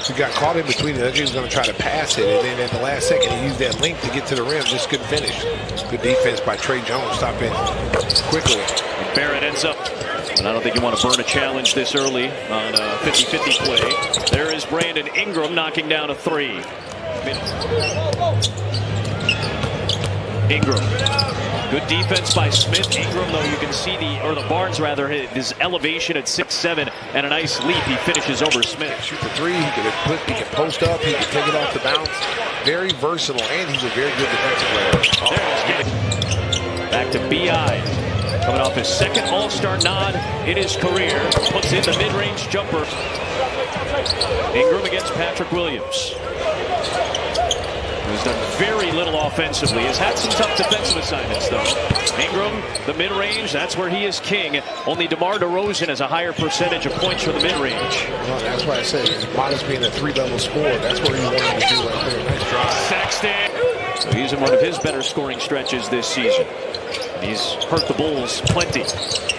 He got caught in between it. I think he was going to try to pass it, and then at the last second, he used that length to get to the rim. Just couldn't finish. Good defense by Trey Jones, stopping quickly. And Barrett ends up. And I don't think you want to burn a challenge this early on a 50-50 play. There is Brandon Ingram knocking down a three. Ingram. Good defense by Smith. Ingram, though, you can see the Barnes rather, his elevation at 6'7", and a nice leap. He finishes over Smith. Shoot the three. He can post up. He can take it off the bounce. Very versatile, and he's a very good defensive player. Back to B.I. Coming off his second All-Star nod in his career. Puts in the mid-range jumper. Ingram against Patrick Williams. He's done very little offensively. Has had some tough defensive assignments, though. Ingram, the mid-range, that's where he is king. Only DeMar DeRozan has a higher percentage of points from the mid-range. Well, that's why I said, Modest being a three-level scorer, that's what he wanted to do right there. Nice drive. Sexton. So he's in one of his better scoring stretches this season. And he's hurt the Bulls plenty.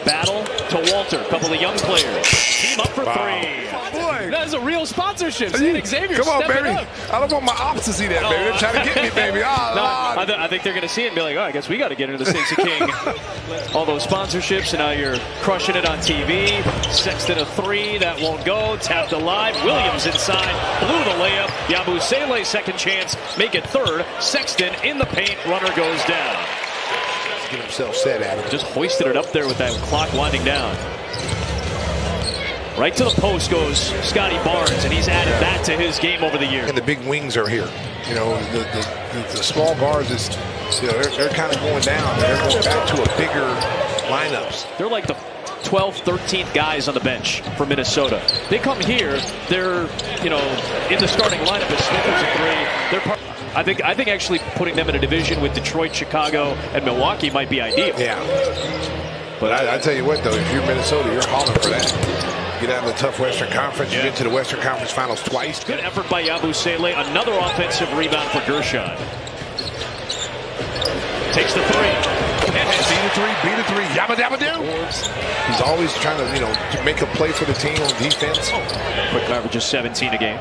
Battle to Walter. A couple of young players. Team up for three. Boy. That's a real sponsorship. Xavier, come on, baby. up. I don't want my ops to see that, baby. They're trying to get me, baby. Oh, no, I think they're going to see it and be like, oh, I guess we got to get into the Stacey King. All those sponsorships, and now you're crushing it on TV. Sexton a three. That won't go. Tapped alive. Williams inside. Blew the layup. Yabusele second chance. Make it third. Sexton in the paint. Runner goes down. Get himself set at him. Just hoisted it up there with that clock winding down. Right to the post goes Scotty Barnes, and he's added that to his game over the years. And the big wings are here. You know, the small guards is, you know, they're kind of going down. They're going back to a bigger lineups. They're like the 12th, 13th guys on the bench for Minnesota. They come here, they're, you know, in the starting lineup as Smith is a three. They're part. I think actually putting them in a division with Detroit, Chicago, and Milwaukee might be ideal. Yeah. But I tell you what, though, if you're Minnesota, you're calling for that. Get out of the tough Western Conference. You get to the Western Conference Finals twice. Good effort by Yabusele. Another offensive rebound for Gershon. Takes the three. Beat the three. Yabba dabba do. He's always trying to, you know, to make a play for the team on defense. Quick averages 17 a game.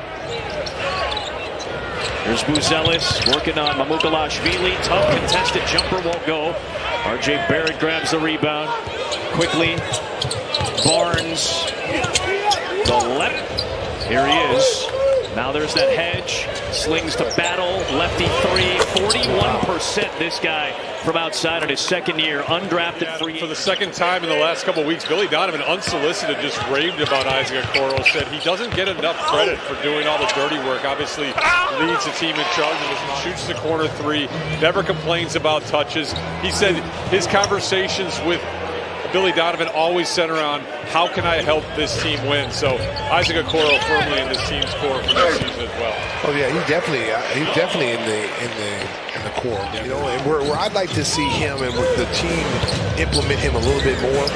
There's Buzelis working on Mamukalashvili. Tough contested jumper won't go. R.J. Barrett grabs the rebound. Quickly. Barnes. The left. Here he is. Now there's that hedge. Slings to Battle. Lefty three. 41% this guy from outside in his second year. Undrafted free. For the second time in the last couple of weeks, Billy Donovan, unsolicited, just raved about Isaac Okoro. Said he doesn't get enough credit for doing all the dirty work. Obviously leads the team in charges. Shoots the corner three. Never complains about touches. He said his conversations with Billy Donovan always center on how can I help this team win. So Isaac Okoro firmly in this team's core for this season as well. Oh yeah, he's definitely in the core. You know, and where I'd like to see him and the team implement him a little bit more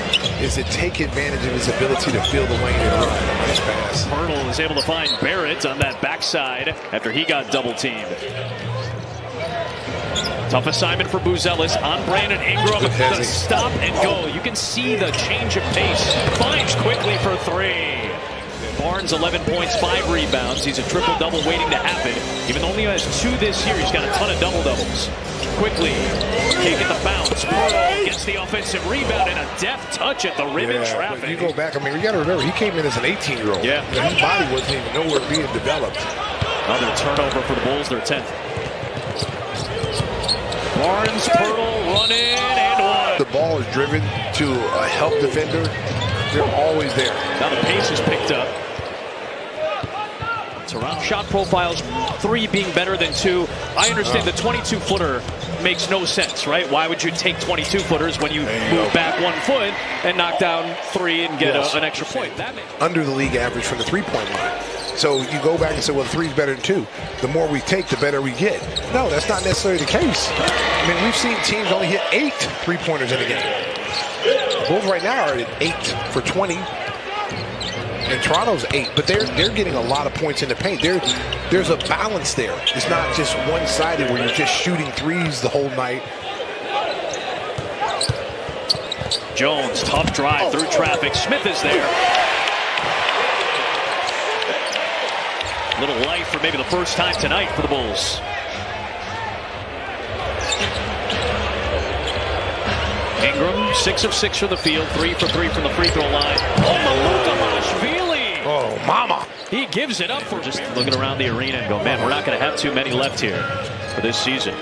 is to take advantage of his ability to feel the lane and run. Nice pass. Hurdle is able to find Barrett on that backside after he got double teamed. Tough assignment for Buzelis on Brandon Ingram. The stop and go. You can see the change of pace. Finds quickly for three. Barnes 11 points, 5 rebounds. He's a triple-double waiting to happen. Even though he has 2 this year, he's got a ton of double-doubles. Quickly taking the bounce. Gets the offensive rebound and a deft touch at the rim in traffic. You go back, I mean, you got to remember, he came in as an 18-year-old. Yeah. His body wasn't even nowhere being developed. Another turnover for the Bulls, their 10th. Barnes, Pirtle, run in, and one. The ball is driven to a help defender. They're always there. Now the pace is picked up. Toronto shot profiles, 3 being better than 2. I understand the 22-footer makes no sense, right? Why would you take 22-footers when you move back 1 foot and knock down 3 and get an extra point? That makes under the league average from the three-point line. So you go back and say, well, 3's better than 2. The more we take, the better we get. No, that's not necessarily the case. I mean, we've seen teams only hit 8 3-pointers in a game. The Bulls right now are at 8 for 20. And Toronto's 8, but they're getting a lot of points in the paint. There's a balance there. It's not just one-sided where you're just shooting 3s the whole night. Jones, tough drive through traffic. Smith is there. Little life for maybe the first time tonight for the Bulls. Ingram, 6 of 6 from the field, 3 for 3 from the free throw line. Oh, Mamuka-Lashvili! Oh, mama! He gives it up for just looking around the arena and go, man, we're not going to have too many left here for this season.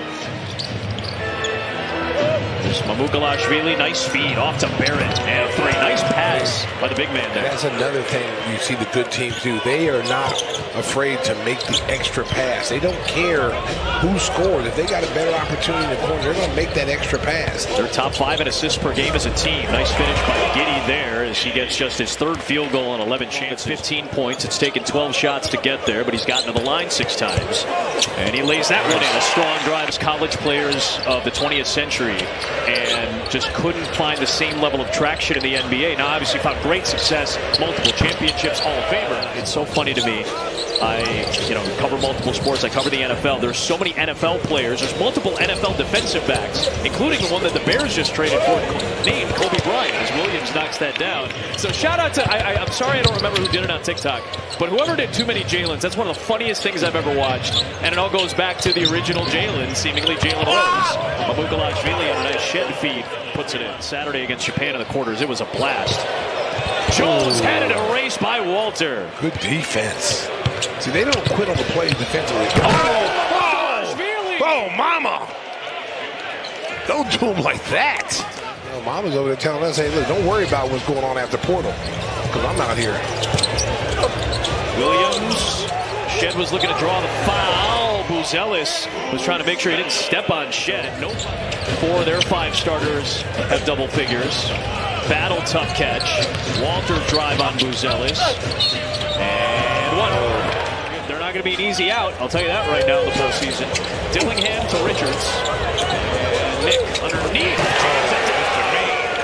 There's Mamuka-Lashvili, nice feed off to Barrett, and 3. Nice pass by the big man there. That's another thing you see the good teams do. They are not afraid to make the extra pass. They don't care who scores. If they got a better opportunity in the corner, they're going to make that extra pass. They're top 5 in assists per game as a team. Nice finish by Giddey there as he gets just his 3rd field goal on 11 chances. 15 points. It's taken 12 shots to get there, but he's gotten to the line 6 times. And he lays that one in. A strong drive as college players of the 20th century. And just couldn't find the same level of traction in the NBA. Now, obviously, found great success, multiple championships, Hall of Famer. It's so funny to me. I cover multiple sports. I cover the NFL. There's so many NFL players. There's multiple NFL defensive backs, including the one that the Bears just traded for, named Kobe Bryant, as Williams knocks that down. So shout out to, I'm sorry I don't remember who did it on TikTok, but whoever did Too Many Jalen's, that's one of the funniest things I've ever watched. And it all goes back to the original Jalen, seemingly Jalen Rose. Mamuka-Lashvili on a nice shed feed puts it in. Saturday against Japan in the quarters. It was a blast. Jones had it erased by Walter. Good defense. See, they don't quit on the plays defensively. Oh, mama! Don't do them like that. Mama's over there telling us, hey, look, don't worry about what's going on after portal, because I'm not here. Williams. Shed was looking to draw the foul. Buzelis was trying to make sure he didn't step on Shed. Nope. 4 of their 5 starters have double figures. Battle tough catch. Walter drive on Buzelis. And 1. They're not going to be an easy out. I'll tell you that right now in the postseason. Dillingham to Richards. And Nick underneath.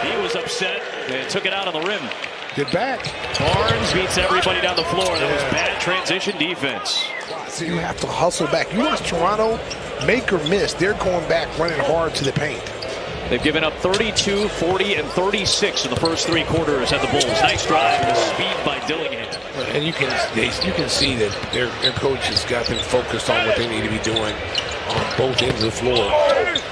He was upset and took it out on the rim. Get back. Barnes beats everybody down the floor. That was bad transition defense. So you have to hustle back. You watch Toronto make or miss. They're going back, running hard to the paint. They've given up 32, 40, and 36 in the first 3 quarters at the Bulls. Nice drive and the speed by Dillingham. And you can see that their coach has got them focused on what they need to be doing on both ends of the floor.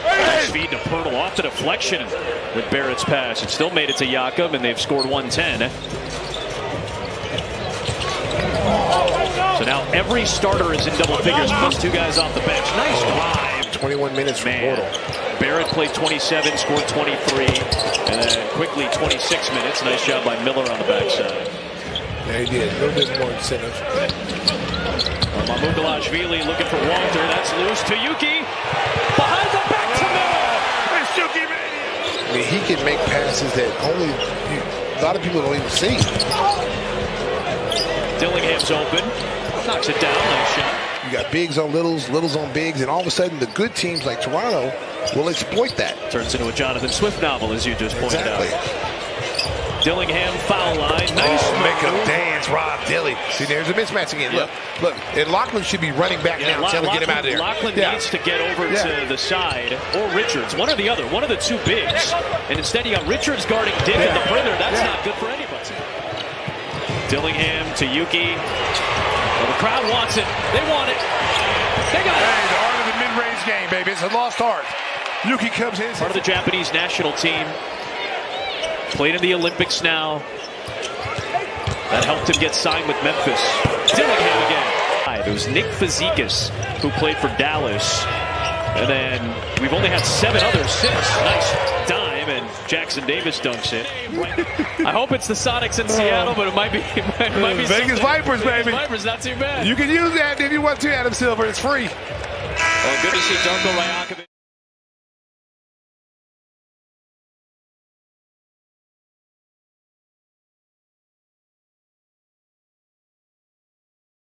Nice feed to Pirtle off the deflection with Barrett's pass. It still made it to Jakob, and they've scored 110. So now every starter is in double figures, plus 2 guys off the bench. Nice drive. 21 minutes from Portal. Barrett played 27, scored 23, and then quickly 26 minutes. Nice job by Miller on the backside. Yeah, he did. A little bit more incentive. Mamuka-Lashvili looking for Walter. That's loose to Yuki. Behind the back to Miller. It's Yuki, man. I mean, he can make passes that only a lot of people don't even see. Dillingham's open. Knocks it down. Nice shot. You got bigs on littles, littles on bigs, and all of a sudden the good teams like Toronto will exploit that. Turns into a Jonathan Swift novel, as you just pointed out. Dillingham foul line. Nice make him dance, Rob Dilly. See, there's a mismatch again. Yep. Look, and Lachlan should be running back now, trying to get him out of there. Lachlan needs to get over to the side, or Richards, one or the other, one of the 2 bigs. And instead, you got Richards guarding Dick at the perimeter. That's not good for anybody. Dillingham to Yuki. Well, the crowd wants it. They want it. They got it. Hey, the art of the mid-range game, baby. It's a lost art. Yuki comes in. Part of the Japanese national team. Played in the Olympics now. That helped him get signed with Memphis. Dillingham again. It was Nick Fazekas who played for Dallas. And then we've only had 7 others since. Nice dime, and Jackson Davis dunks it. I hope it's the Sonics in Seattle, but it might be Vegas Vipers, baby. Vegas Vipers, not too bad. You can use that if you want to, Adam Silver. It's free. Well, good to see Darko Rajakovic.